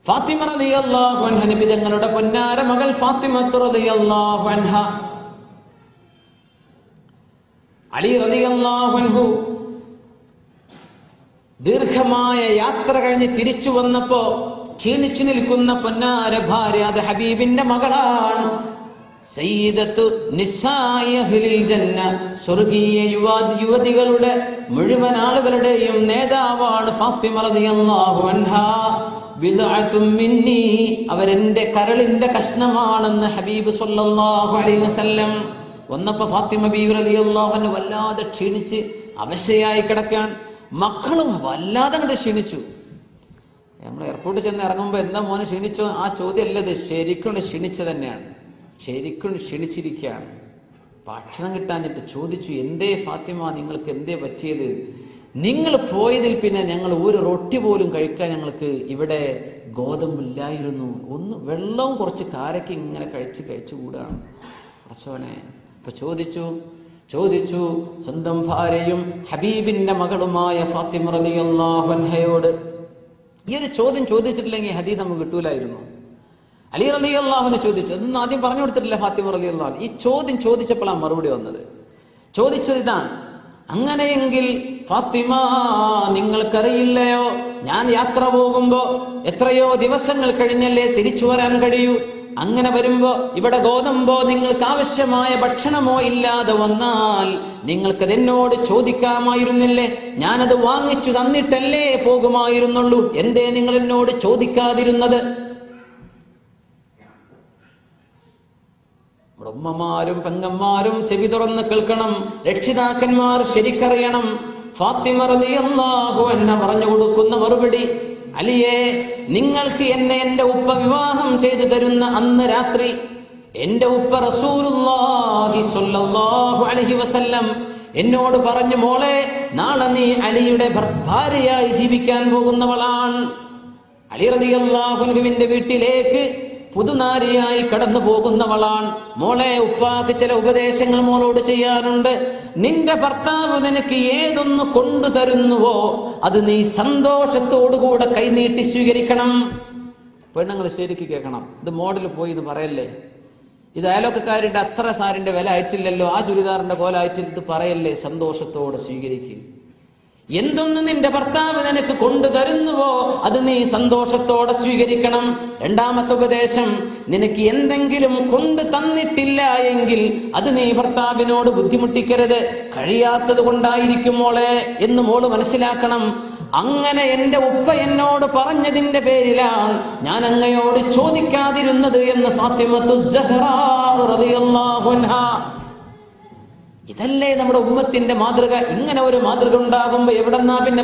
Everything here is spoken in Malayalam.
ഫാത്തിമ റളിയല്ലാഹു അൻഹ, നബി തങ്ങളുടെ പൊന്നാര മകൾ ഫാത്തിമ റളിയല്ലാഹു അൻഹ, അലി റളിയല്ലാഹു അൻഹു ദീർഘമായ യാത്ര കഴിഞ്ഞ് തിരിച്ചു വന്നപ്പോ ക്ഷീണിച്ചു നിൽക്കുന്ന പൊന്നാര ഭാര്യ, അത് ഹബീബിന്റെ മകളാണ്. സയ്യിദത്തു നിസാഇ അഹ്ലിൽ ജന്ന, സ്വർഗീയ യുവതികളുടെ മുഴുവൻ ആളുകളുടെയും നേതാവാണ് ഫാത്തിമ റളിയല്ലാഹു അൻഹാ. ബിദ്അത്തും മിന്നി, അവരെന്റെ കരളിന്റെ കഷ്ണമാണെന്ന് ഹബീബ് സ്വല്ലല്ലാഹു അലൈഹി വസല്ലം. വന്നപ്പോ ഫാത്തിമ ബീവി റളിയല്ലാഹു അൻഹ വല്ലാതെ ക്ഷീണിച്ച് അവശയായി കിടക്കാൻ, മക്കളും വല്ലാതെ കണ്ട് ക്ഷീണിച്ചു. നമ്മൾ എയർപോർട്ടിൽ ചെന്ന് ഇറങ്ങുമ്പോൾ എന്താ മോനെ ക്ഷീണിച്ചോ, ആ ചോദ്യമല്ലത്, ശരിക്കും ക്ഷീണിച്ച തന്നെയാണ്, ശരിക്കും ക്ഷീണിച്ചിരിക്കുകയാണ്. ഭക്ഷണം കിട്ടാഞ്ഞിട്ട് ചോദിച്ചു, എന്തേ ഫാത്തിമ, നിങ്ങൾക്ക് എന്തേ പറ്റിയത്? നിങ്ങൾ പോയതിൽ പിന്നെ ഞങ്ങൾ ഒരു റൊട്ടി പോലും കഴിക്കാൻ ഞങ്ങൾക്ക് ഇവിടെ ഗോതമ്പില്ലായിരുന്നു, ഒന്ന് വെള്ളവും കുറച്ച് കാരയ്ക്ക് ഇങ്ങനെ കഴിച്ചുകൂടാണ് അച്ഛനെ. ഇപ്പൊ ചോദിച്ചു സ്വന്തം ഭാര്യയും ഹബീബിന്റെ മകളുമായ ഫാത്തിമ റളിയല്ലാഹു അൻഹയോട്. ഈ ഒരു ചോദ്യം ചോദിച്ചിട്ടില്ലെങ്കിൽ ഹദീസ് നമുക്ക് കിട്ടൂലായിരുന്നു. അലി റളിയല്ലാഹു അൻഹു ചോദിച്ചു, അതൊന്നും ആദ്യം പറഞ്ഞു കൊടുത്തിട്ടില്ല ഫാത്തിമ റളിയല്ലാഹു അൻഹ. ഈ ചോദ്യം ചോദിച്ചപ്പോഴാണ് മറുപടി വന്നത്. ചോദിച്ചത് ഇതാണ്, അങ്ങനെയെങ്കിൽ ഫാത്തിമ, നിങ്ങൾക്കറിയില്ലയോ, ഞാൻ യാത്ര പോകുമ്പോ എത്രയോ ദിവസങ്ങൾ കഴിഞ്ഞല്ലേ തിരിച്ചു വരാൻ കഴിയൂ. അങ്ങനെ വരുമ്പോ ഇവിടെ ഗോതമ്പോ നിങ്ങൾക്ക് ആവശ്യമായ ഭക്ഷണമോ ഇല്ലാതെ വന്നാൽ നിങ്ങൾക്കത് എന്നോട് ചോദിക്കാമായിരുന്നില്ലേ? ഞാനത് വാങ്ങിച്ചു തന്നിട്ടല്ലേ പോകുമായിരുന്നുള്ളൂ. എന്തേ നിങ്ങൾ എന്നോട് ചോദിക്കാതിരുന്നത്? ഉമ്മമാരും പെങ്ങന്മാരും ചെവി തുറന്ന് കേൾക്കണം, രക്ഷിതാക്കന്മാർ ശരിക്കറിയണം. ഫാത്തിമ റളിയല്ലാഹു അൻഹ പറഞ്ഞു കൊടുക്കുന്ന മറുപടി, അലിയെ, നിങ്ങൾക്ക് എന്നെ എന്റെ ഉപ്പ വിവാഹം ചെയ്തു തരുന്ന അന്ന് രാത്രി എന്റെ ഉപ്പ റസൂലുള്ളാഹി സ്വല്ലല്ലാഹു അലൈഹി വസല്ലം എന്നോട് പറഞ്ഞു, മോളെ, നാളെ നീ അലിയുടെ ഭാര്യയായി ജീവിക്കാൻ പോകുന്നവളാണ്. അലി റളിയല്ലാഹു അൻഹുവിന്റെ വീട്ടിലേക്ക് പുതുനാരിയായി കടന്നു പോകുന്നവളാണ്. മോളെ, ഉപ്പാക്ക് ചില ഉപദേശങ്ങൾ മോളോട് ചെയ്യാനുണ്ട്. നിന്റെ ഭർത്താവ് നിനക്ക് ഏതൊന്ന് കൊണ്ടുതരുന്നുവോ അത് നീ സന്തോഷത്തോടുകൂടെ കൈനീട്ടി സ്വീകരിക്കണം. പെണ്ണുങ്ങൾ ശരിക്ക് കേൾക്കണം, ഇത് മോഡൽ പോയി എന്ന് പറയല്ലേ, ഇത് അയലൊക്കക്കാരുടെ അത്ര സാരിന്റെ വില അയച്ചില്ലല്ലോ, ആ ചുരിദാറിന്റെ കോല അയച്ചിട്ട് പറയല്ലേ, സന്തോഷത്തോടെ സ്വീകരിക്കും. എന്തൊന്ന് നിന്റെ ഭർത്താവ് നിനക്ക് കൊണ്ടുതരുന്നുവോ അത് നീ സന്തോഷത്തോടെ സ്വീകരിക്കണം. രണ്ടാമത്തെ ഉപദേശം, നിനക്ക് എന്തെങ്കിലും കൊണ്ടു തന്നിട്ടില്ല എങ്കിൽ അത് നീ ഭർത്താവിനോട് ബുദ്ധിമുട്ടിക്കരുത്, കഴിയാത്തത് കൊണ്ടായിരിക്കും മോളെ എന്ന് മോള് മനസ്സിലാക്കണം. അങ്ങനെ എന്റെ ഉപ്പ എന്നോട് പറഞ്ഞതിന്റെ പേരിലാണ് ഞാൻ അങ്ങയോട് ചോദിക്കാതിരുന്നത് എന്ന് ഫാത്തിമത്തു സഹ്റാ റളിയല്ലാഹു അൻഹാ. ഇതല്ലേ നമ്മുടെ ഉമ്മത്തിന്റെ മാതൃക? ഇങ്ങനെ ഒരു മാതൃക ഉണ്ടാകുമ്പോ എവിടെന്നാ പിന്നെ